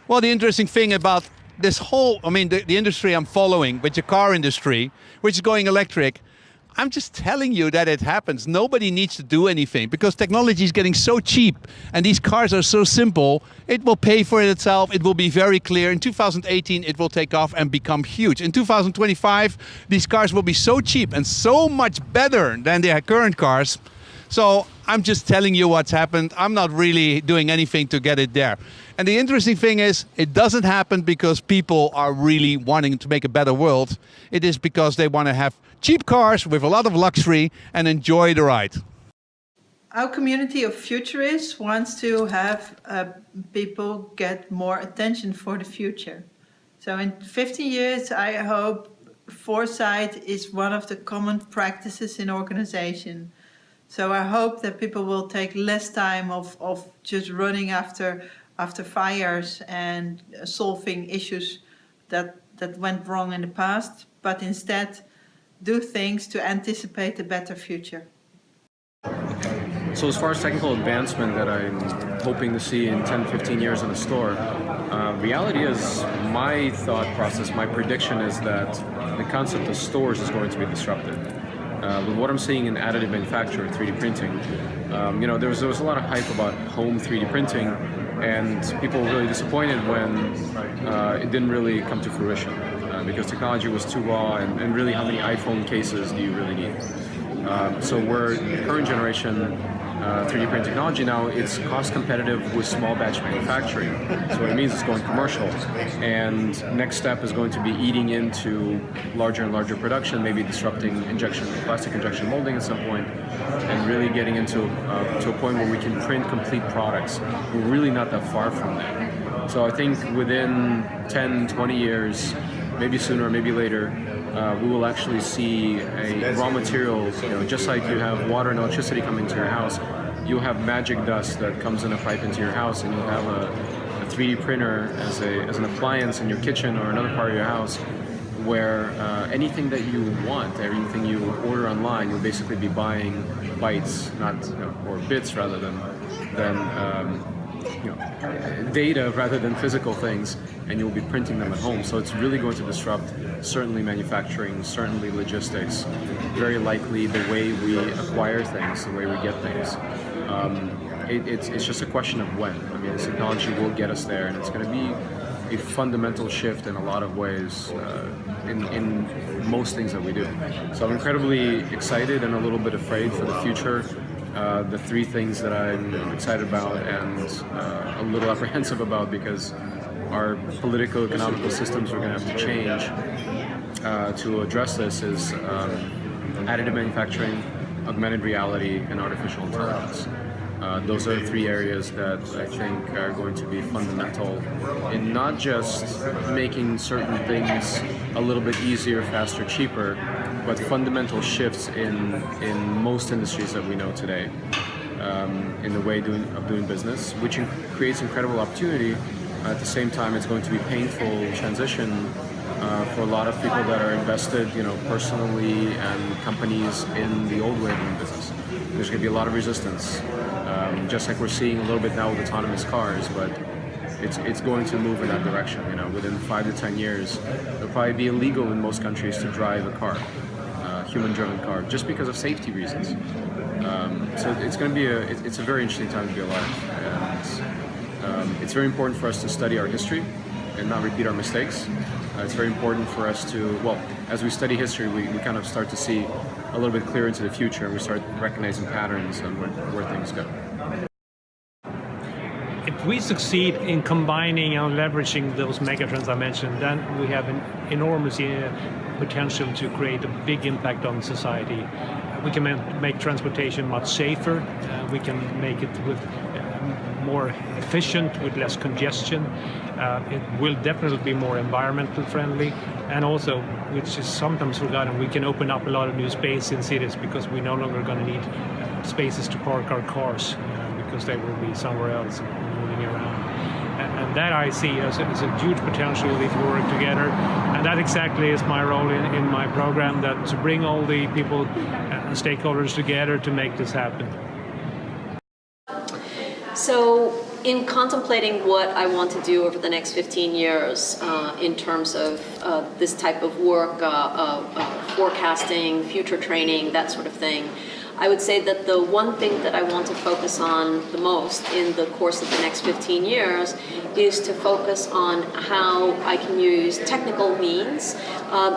Well, the interesting thing about this whole, the industry I'm following, with the car industry, which is going electric, I'm just telling you that it happens. Nobody needs to do anything because technology is getting so cheap and these cars are so simple, it will pay for itself. It will be very clear. In 2018, it will take off and become huge. In 2025, these cars will be so cheap and so much better than their current cars. So I'm just telling you what's happened. I'm not really doing anything to get it there. And the interesting thing is, it doesn't happen because people are really wanting to make a better world. It is because they want to have cheap cars with a lot of luxury and enjoy the ride. Our community of futurists wants to have people get more attention for the future. So in 50 years, I hope foresight is one of the common practices in organization. So I hope that people will take less time of just running after fires and solving issues that went wrong in the past, but instead do things to anticipate a better future. So as far as technical advancement that I'm hoping to see in 10, 15 years in a store, reality is my thought process, my prediction is that the concept of stores is going to be disrupted. With what I'm seeing in additive manufacturing, 3D printing, there was a lot of hype about home 3D printing, and people were really disappointed when it didn't really come to fruition because technology was too raw, and really how many iPhone cases do you really need? So we're current generation 3D printing technology now, it's cost competitive with small batch manufacturing. So what it means is going commercial. And next step is going to be eating into larger and larger production, maybe disrupting plastic injection molding at some point, and really getting into to a point where we can print complete products. We're really not that far from that. So I think within 10, 20 years, maybe sooner, maybe later, we will actually see a raw material, just like you have water and electricity coming to your house, you'll have magic dust that comes in a pipe into your house, and you'll have a 3D printer as an appliance in your kitchen or another part of your house, where anything that you want, everything you order online, you'll basically be buying bytes, or bits rather than data rather than physical things, and you'll be printing them at home. So it's really going to disrupt certainly manufacturing, certainly logistics, very likely the way we acquire things, the way we get things. It's just a question of when. This technology will get us there, and it's going to be a fundamental shift in a lot of ways in most things that we do. So I'm incredibly excited and a little bit afraid for the future. The three things that I'm excited about and a little apprehensive about, because our political, economical systems are going to have to change to address this, is additive manufacturing, augmented reality, and artificial intelligence. Those are the three areas that I think are going to be fundamental in not just making certain things a little bit easier, faster, cheaper, but fundamental shifts in most industries that we know today, in the way of doing business, which creates incredible opportunity. At the same time, it's going to be painful transition for a lot of people that are invested, personally, and companies in the old way of doing business. There's going to be a lot of resistance, just like we're seeing a little bit now with autonomous cars, but it's going to move in that direction. Within 5 to 10 years, it'll probably be illegal in most countries to drive a car, human-driven car, just because of safety reasons. So it's going to be it's a very interesting time to be alive, and it's very important for us to study our history and not repeat our mistakes. It's very important for us to, as we study history, we kind of start to see a little bit clearer into the future, and we start recognizing patterns and where things go. If we succeed in combining and leveraging those megatrends I mentioned, then we have an enormous potential to create a big impact on society. We can make transportation much safer. We can make it more efficient, with less congestion. It will definitely be more environmental friendly, and also, which is sometimes forgotten, we can open up a lot of new space in cities, because we're no longer going to need spaces to park our cars, because they will be somewhere else moving around. And that I see as a huge potential if we work together. And that exactly is my role in my program, that to bring all the people and stakeholders together to make this happen. So in contemplating what I want to do over the next 15 years in terms of this type of work, forecasting, future training, that sort of thing, I would say that the one thing that I want to focus on the most in the course of the next 15 years is to focus on how I can use technical means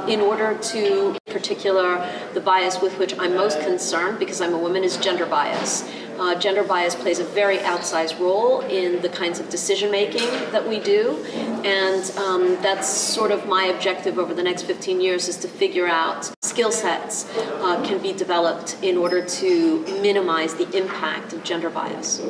in order to, in particular, the bias with which I'm most concerned, because I'm a woman, is gender bias. Gender bias plays a very outsized role in the kinds of decision making that we do, and that's sort of my objective over the next 15 years, is to figure out skill sets can be developed in order to minimize the impact of gender bias.